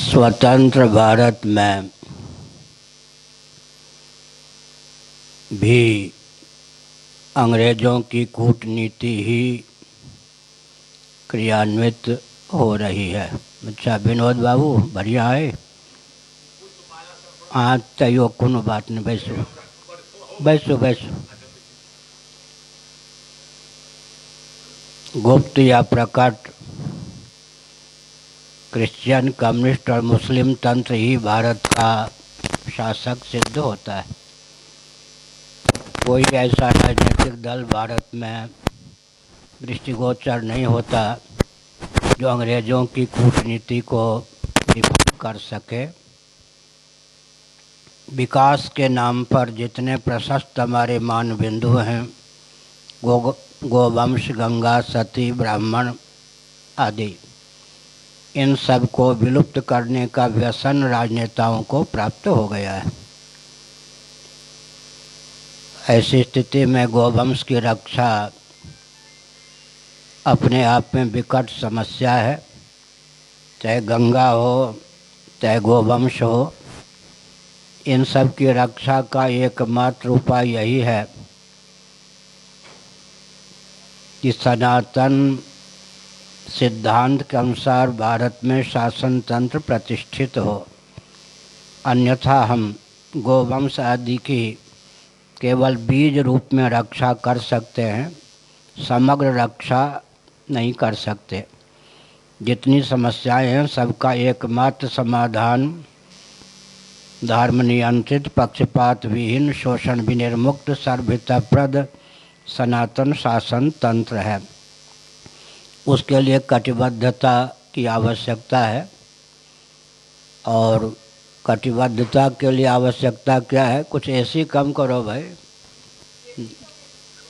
स्वतंत्र भारत में भी अंग्रेज़ों की कूटनीति ही क्रियान्वित हो रही है। अच्छा विनोद बाबू बढ़िया है। हाँ तैयो कोनो बात नहीं, बैसो बैसो बैसो। गुप्त या प्रकट क्रिश्चियन, कम्युनिस्ट और मुस्लिम तंत्र ही भारत का शासक सिद्ध होता है। कोई ऐसा राजनीतिक दल भारत में दृष्टिगोचर नहीं होता जो अंग्रेज़ों की कूटनीति को विफल कर सके। विकास के नाम पर जितने प्रशस्त हमारे मान बिंदु हैं, गोवंश, गंगा, सती, ब्राह्मण आदि, इन सब को विलुप्त करने का व्यसन राजनेताओं को प्राप्त हो गया है। ऐसी स्थिति में गोवंश की रक्षा अपने आप में विकट समस्या है। चाहे गंगा हो, चाहे गोवंश हो, इन सब की रक्षा का एकमात्र उपाय यही है कि सनातन सिद्धांत के अनुसार भारत में शासन तंत्र प्रतिष्ठित हो। अन्यथा हम गोवंश आदि की केवल बीज रूप में रक्षा कर सकते हैं, समग्र रक्षा नहीं कर सकते। जितनी समस्याएं हैं सबका एकमात्र समाधान धर्म नियंत्रित, पक्षपात विहीन, शोषण विनिर्मुक्त, सर्वहितप्रद सनातन शासन तंत्र है। उसके लिए कटिबद्धता की आवश्यकता है। और कटिबद्धता के लिए आवश्यकता क्या है? कुछ ऐसी कम करो भाई,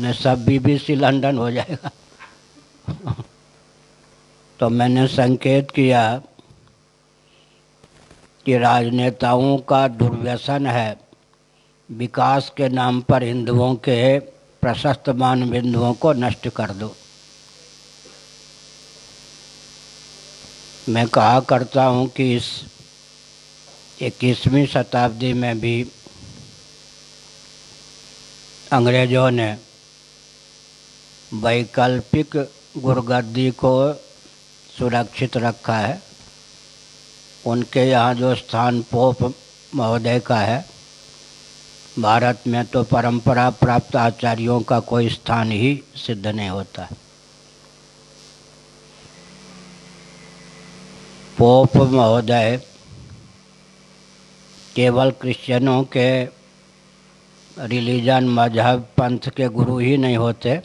न सब BBC लंदन हो जाएगा। तो मैंने संकेत किया कि राजनेताओं का दुर्व्यसन है विकास के नाम पर हिंदुओं के प्रशस्त मान बिंदुओं को नष्ट कर दो। मैं कहा करता हूँ कि इस 21वीं शताब्दी में भी अंग्रेज़ों ने वैकल्पिक गुरगद्दी को सुरक्षित रखा है। उनके यहाँ जो स्थान पोप महोदय का है, भारत में तो परंपरा प्राप्त आचार्यों का कोई स्थान ही सिद्ध नहीं होता। पोप महोदय केवल क्रिश्चियनों के रिलीजन, मजहब, पंथ के गुरु ही नहीं होते।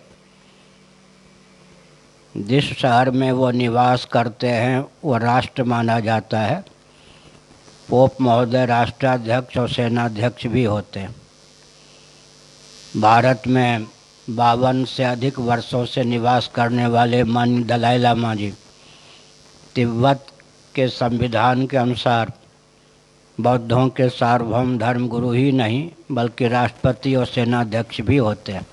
जिस शहर में वो निवास करते हैं वो राष्ट्र माना जाता है। पोप महोदय राष्ट्राध्यक्ष और सेनाध्यक्ष भी होते हैं। भारत में 52 से अधिक वर्षों से निवास करने वाले माननीय दलाई लामा जी तिब्बत के संविधान के अनुसार बौद्धों के सार्वभौम धर्म गुरु ही नहीं बल्कि राष्ट्रपति और सेनाध्यक्ष भी होते हैं।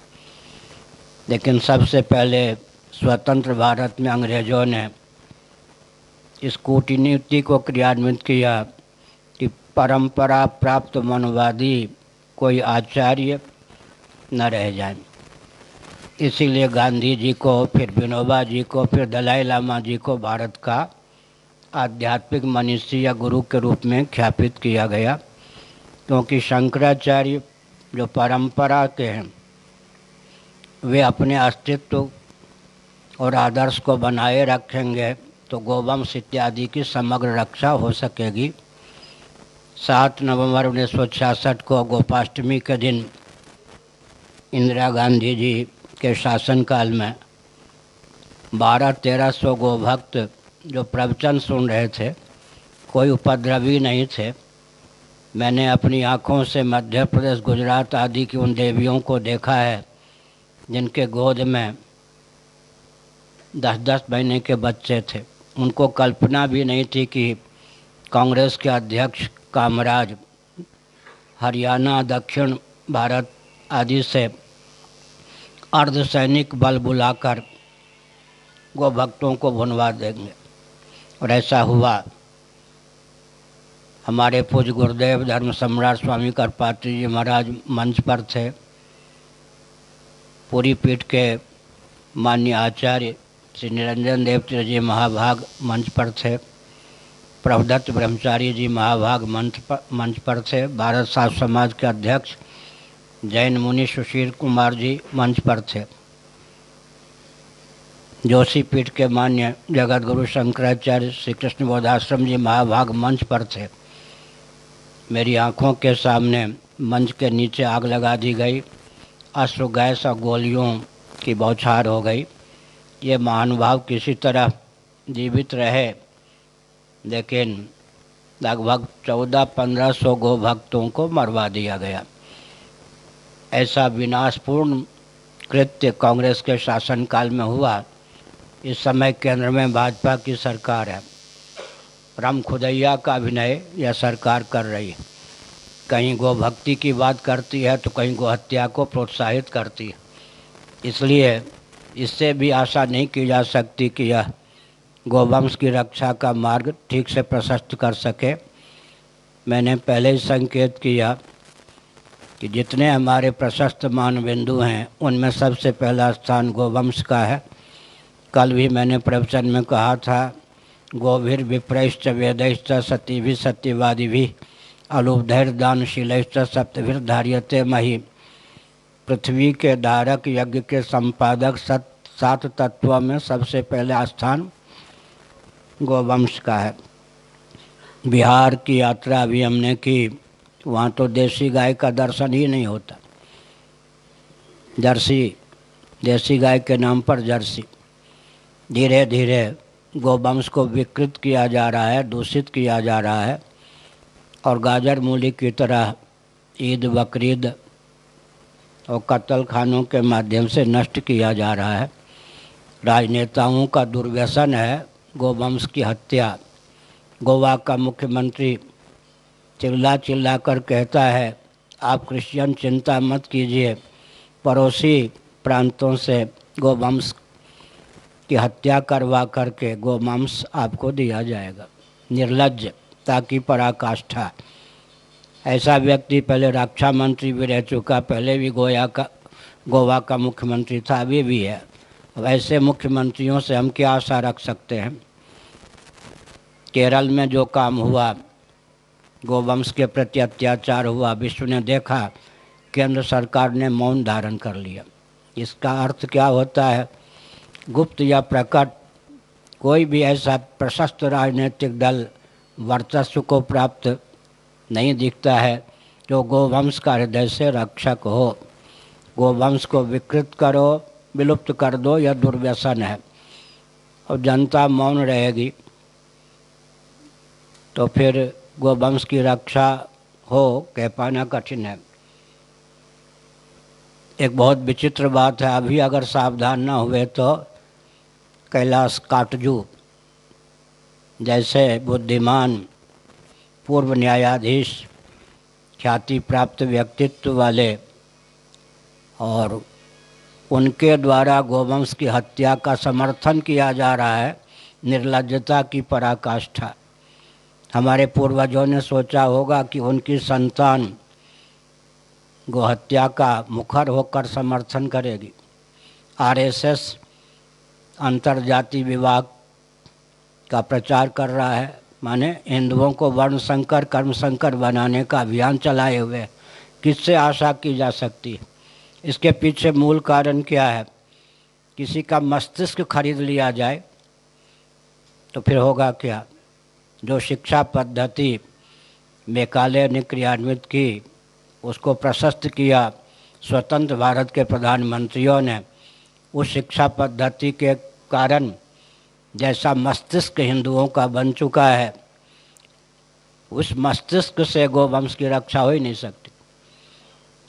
लेकिन सबसे पहले स्वतंत्र भारत में अंग्रेज़ों ने इस कूटनीति को क्रियान्वित किया कि परंपरा प्राप्त मनोवादी कोई आचार्य न रह जाए। इसीलिए गांधी जी को, फिर विनोबा जी को, फिर दलाई लामा जी को भारत का आध्यात्मिक मनीषी या गुरु के रूप में ख्यापित किया गया। क्योंकि शंकराचार्य जो परंपरा के हैं वे अपने अस्तित्व और आदर्श को बनाए रखेंगे तो गोवंश इत्यादि की समग्र रक्षा हो सकेगी। 7 नवंबर 1966 को गोपाष्टमी के दिन इंदिरा गांधी जी के शासनकाल में 1200-1300 गोभक्त जो प्रवचन सुन रहे थे, कोई उपद्रवी नहीं थे। मैंने अपनी आँखों से मध्य प्रदेश, गुजरात आदि की उन देवियों को देखा है जिनके गोद में 10-10 महीने के बच्चे थे। उनको कल्पना भी नहीं थी कि कांग्रेस के अध्यक्ष कामराज हरियाणा, दक्षिण भारत आदि से अर्धसैनिक बल बुलाकर गोभक्तों को भुनवा देंगे। और ऐसा हुआ। हमारे पूज्य गुरुदेव धर्म सम्राट स्वामी करपात्री जी महाराज मंच पर थे। पूरी पीठ के माननीय आचार्य श्री निरंजन देव तीर्थ जी महाभाग मंच पर थे। प्रभुदत्त ब्रह्मचारी जी महाभाग मंच पर थे। भारत साध समाज के अध्यक्ष जैन मुनि सुशील कुमार जी मंच पर थे। जोशी पीठ के मान्य जगत गुरु शंकराचार्य श्री कृष्ण बोधाश्रम जी महाभाग मंच पर थे। मेरी आँखों के सामने मंच के नीचे आग लगा दी गई। अश्रु गैस और गोलियों की बौछार हो गई। ये महानुभाव किसी तरह जीवित रहे, लेकिन लगभग 1400-1500 गो भक्तों को मरवा दिया गया। ऐसा विनाशपूर्ण कृत्य कांग्रेस के शासनकाल में हुआ। इस समय केंद्र में भाजपा की सरकार है। राम खुदैया का अभिनय यह सरकार कर रही है। कहीं गो भक्ति की बात करती है तो कहीं गो हत्या को प्रोत्साहित करती है। इसलिए इससे भी आशा नहीं की जा सकती कि यह गोवंश की रक्षा का मार्ग ठीक से प्रशस्त कर सके। मैंने पहले ही संकेत किया कि जितने हमारे प्रशस्त मानबिंदु हैं उनमें सबसे पहला स्थान गोवंश का है। कल भी मैंने प्रवचन में कहा था, गोभिर विप्रैश्च वेदैश्च सतीभिः सत्यवादिभिः अलुब्धैर दानशीलैश्च सप्तभिर धार्यते मही। पृथ्वी के धारक यज्ञ के संपादक 7 तत्वों में सबसे पहला स्थान गोवंश का है। बिहार की यात्रा भी हमने की, वहाँ तो देसी गाय का दर्शन ही नहीं होता। जर्सी, देसी गाय के नाम पर जर्सी। धीरे धीरे गोवंश को विकृत किया जा रहा है, दूषित किया जा रहा है और गाजर मूली की तरह ईद बकरीद और कत्ल खानों के माध्यम से नष्ट किया जा रहा है। राजनेताओं का दुर्व्यसन है गोवंश की हत्या। गोवा का मुख्यमंत्री चिल्ला चिल्ला कर कहता है, आप क्रिश्चियन चिंता मत कीजिए, पड़ोसी प्रांतों से गोवंश की हत्या करवा करके गोमांस आपको दिया जाएगा। निर्लज्जता की पराकाष्ठा। ऐसा व्यक्ति पहले रक्षा मंत्री भी रह चुका, पहले भी गोवा का मुख्यमंत्री था, अभी भी है। अब ऐसे मुख्यमंत्रियों से हम क्या आशा रख सकते हैं। केरल में जो काम हुआ, गोवंश के प्रति अत्याचार हुआ, विश्व ने देखा, केंद्र सरकार ने मौन धारण कर लिया। इसका अर्थ क्या होता है? गुप्त या प्रकट कोई भी ऐसा प्रशस्त राजनीतिक दल वर्चस्व को प्राप्त नहीं दिखता है जो गोवंश का हृदय से रक्षक हो। गोवंश को विकृत करो, विलुप्त कर दो, यह दुर्व्यसन है। और जनता मौन रहेगी तो फिर गोवंश की रक्षा हो कह पाना कठिन है। एक बहुत विचित्र बात है, अभी अगर सावधान न हुए तो कैलाश काटजू जैसे बुद्धिमान पूर्व न्यायाधीश, ख्याति प्राप्त व्यक्तित्व वाले और उनके द्वारा गोवंश की हत्या का समर्थन किया जा रहा है। निर्लज्जता की पराकाष्ठा। हमारे पूर्वजों ने सोचा होगा कि उनकी संतान गोहत्या का मुखर होकर समर्थन करेगी। आरएसएस अंतर्जातीय विवाह का प्रचार कर रहा है, माने हिंदुओं को वर्ण संकर कर्म संकर बनाने का अभियान चलाए हुए। किससे आशा की जा सकती है? इसके पीछे मूल कारण क्या है? किसी का मस्तिष्क खरीद लिया जाए तो फिर होगा क्या? जो शिक्षा पद्धति मेकाले ने क्रियान्वित की, उसको प्रशस्त किया स्वतंत्र भारत के प्रधानमंत्रियों ने, उस शिक्षा पद्धति के कारण जैसा मस्तिष्क हिंदुओं का बन चुका है, उस मस्तिष्क से गोवंश की रक्षा हो ही नहीं सकती।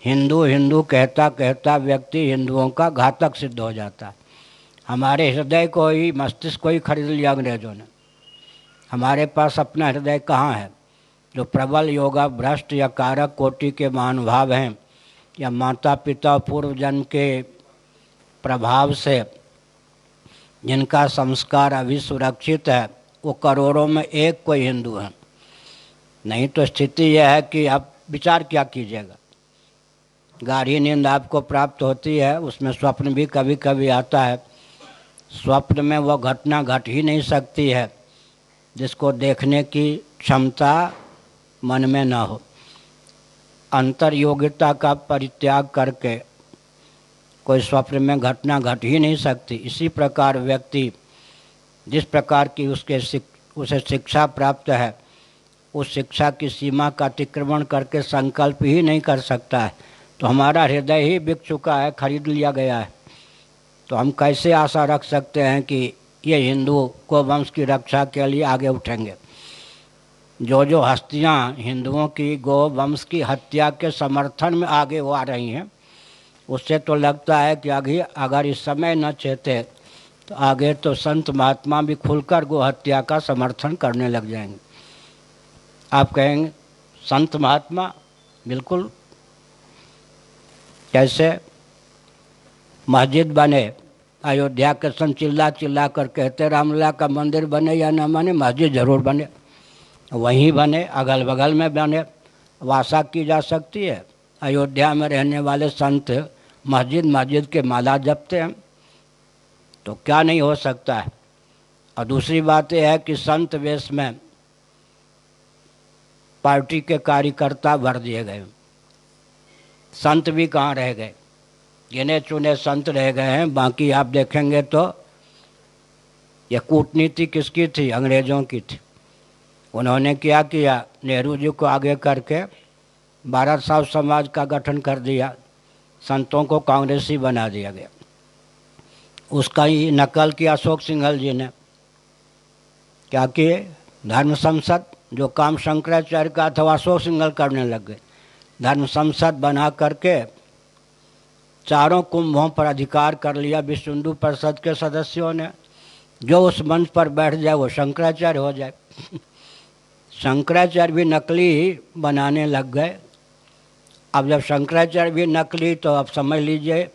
हिंदू हिंदू कहता कहता व्यक्ति हिंदुओं का घातक सिद्ध हो जाता है। हमारे हृदय को ही, मस्तिष्क को ही खरीद लिया अंग्रेजों ने। हमारे पास अपना हृदय कहाँ है? जो प्रबल योगा भ्रष्ट या कारक कोटि के महानुभाव हैं या माता पिता पूर्व जन्म के प्रभाव से जिनका संस्कार अभी सुरक्षित है, वो करोड़ों में एक कोई हिंदू है। नहीं तो स्थिति यह है कि आप विचार क्या कीजिएगा। गाढ़ी नींद आपको प्राप्त होती है, उसमें स्वप्न भी कभी कभी आता है। स्वप्न में वह घटना घट ही नहीं सकती है जिसको देखने की क्षमता मन में न हो। अंतर्योग्यता का परित्याग करके कोई स्वप्न में घटना घट ही नहीं सकती। इसी प्रकार व्यक्ति जिस प्रकार की उसे शिक्षा प्राप्त है, उस शिक्षा की सीमा का अतिक्रमण करके संकल्प ही नहीं कर सकता है। तो हमारा हृदय ही बिक चुका है, खरीद लिया गया है। तो हम कैसे आशा रख सकते हैं कि ये हिंदू को वंश की रक्षा के लिए आगे उठेंगे। जो जो हस्तियां हिंदुओं की गो वंश की हत्या के समर्थन में आगे वो आ रही हैं, उससे तो लगता है कि आगे अगर इस समय न चेते तो आगे तो संत महात्मा भी खुलकर गो हत्या का समर्थन करने लग जाएंगे। आप कहेंगे संत महात्मा, बिल्कुल। कैसे? मस्जिद बने, अयोध्या के संत चिल्ला चिल्ला कर कहते रामलला का मंदिर बने या न बने, मस्जिद जरूर बने। वहीं बने, अगल बगल में बने, वासा की जा सकती है। अयोध्या में रहने वाले संत मस्जिद मस्जिद के माला जपते हैं, तो क्या नहीं हो सकता है। और दूसरी बात यह है कि संत वेश में पार्टी के कार्यकर्ता भर दिए गए, संत भी कहाँ रह गए, गिने चुने संत रह गए हैं। बाकी आप देखेंगे तो यह कूटनीति किसकी थी? अंग्रेज़ों की थी। उन्होंने क्या किया? नेहरू जी को आगे करके भारत साहब समाज का गठन कर दिया, संतों को कांग्रेसी बना दिया गया। उसका ही नकल किया अशोक सिंघल जी ने। क्या किए? धर्म संसद, जो काम शंकराचार्य का था वह अशोक सिंघल करने लग गए। धर्म संसद बना करके चारों कुंभों पर अधिकार कर लिया विश्व हिंदू परिषद के सदस्यों ने। जो उस मंच पर बैठ जाए वो शंकराचार्य हो जाए। शंकराचार्य भी नकली बनाने लग गए। अब जब शंकराचार्य भी नकली, तो अब समझ लीजिए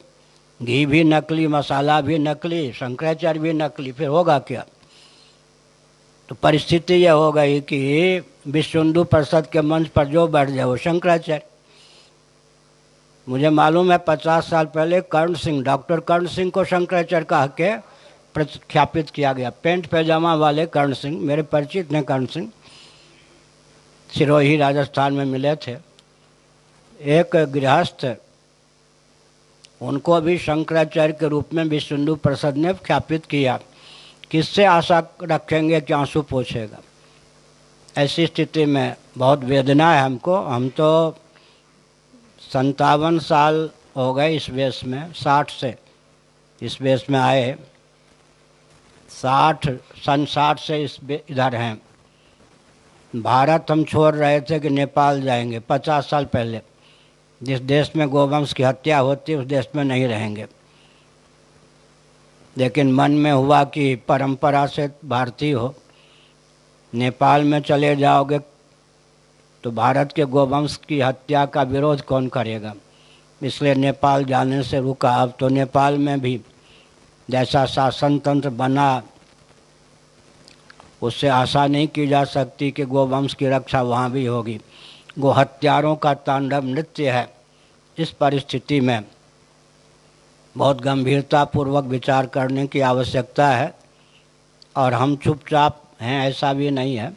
घी भी नकली, मसाला भी नकली, शंकराचार्य भी नकली, फिर होगा क्या? तो परिस्थिति यह हो गई कि विश्व हिंदू परिषद के मंच पर जो बैठ जाए वो शंकराचार्य। मुझे मालूम है 50 साल पहले कर्ण सिंह, डॉक्टर कर्ण सिंह को शंकराचार्य कह के प्रख्यापित किया गया। पेंट पैजामा वाले कर्ण सिंह, मेरे परिचित ने कर्ण सिंह, सिरोही राजस्थान में मिले थे। एक गृहस्थ, उनको भी शंकराचार्य के रूप में विश्व हिंदू परिषद ने ख्यापित किया। किससे आशा रखेंगे कि आंसू पोंछेगा? ऐसी स्थिति में बहुत वेदना है हमको। हम तो 57 साल हो गए इस वेश में, 60 से इस वेश में आए, 60 से इधर हैं। भारत हम छोड़ रहे थे कि नेपाल जाएंगे 50 साल पहले। जिस देश में गोवंश की हत्या होती है उस देश में नहीं रहेंगे। लेकिन मन में हुआ कि परंपरा से भारतीय हो, नेपाल में चले जाओगे तो भारत के गोवंश की हत्या का विरोध कौन करेगा, इसलिए नेपाल जाने से रुका। अब तो नेपाल में भी जैसा शासन तंत्र बना, उससे आशा नहीं की जा सकती कि गोवंश की रक्षा वहाँ भी होगी। गो हत्यारों का तांडव नृत्य है। इस परिस्थिति में बहुत गंभीरतापूर्वक विचार करने की आवश्यकता है। और हम चुपचाप हैं ऐसा भी नहीं है,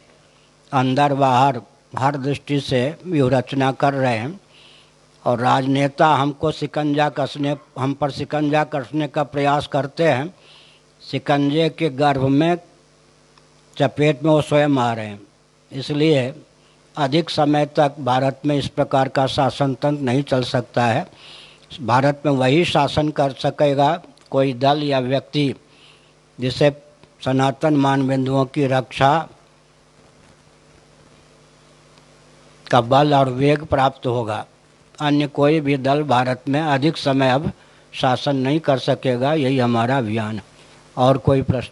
अंदर बाहर हर दृष्टि से व्यूहरचना कर रहे हैं। और राजनेता हमको हम पर शिकंजा कसने का प्रयास करते हैं। शिकंजे के गर्भ में चपेट में वो स्वयं आ रहे हैं। इसलिए अधिक समय तक भारत में इस प्रकार का शासन तंत्र नहीं चल सकता है। भारत में वही शासन कर सकेगा कोई दल या व्यक्ति जिसे सनातन मानबिंदुओं की रक्षा का बल और वेग प्राप्त होगा। अन्य कोई भी दल भारत में अधिक समय अब शासन नहीं कर सकेगा। यही हमारा अभियान। और कोई प्रश्न?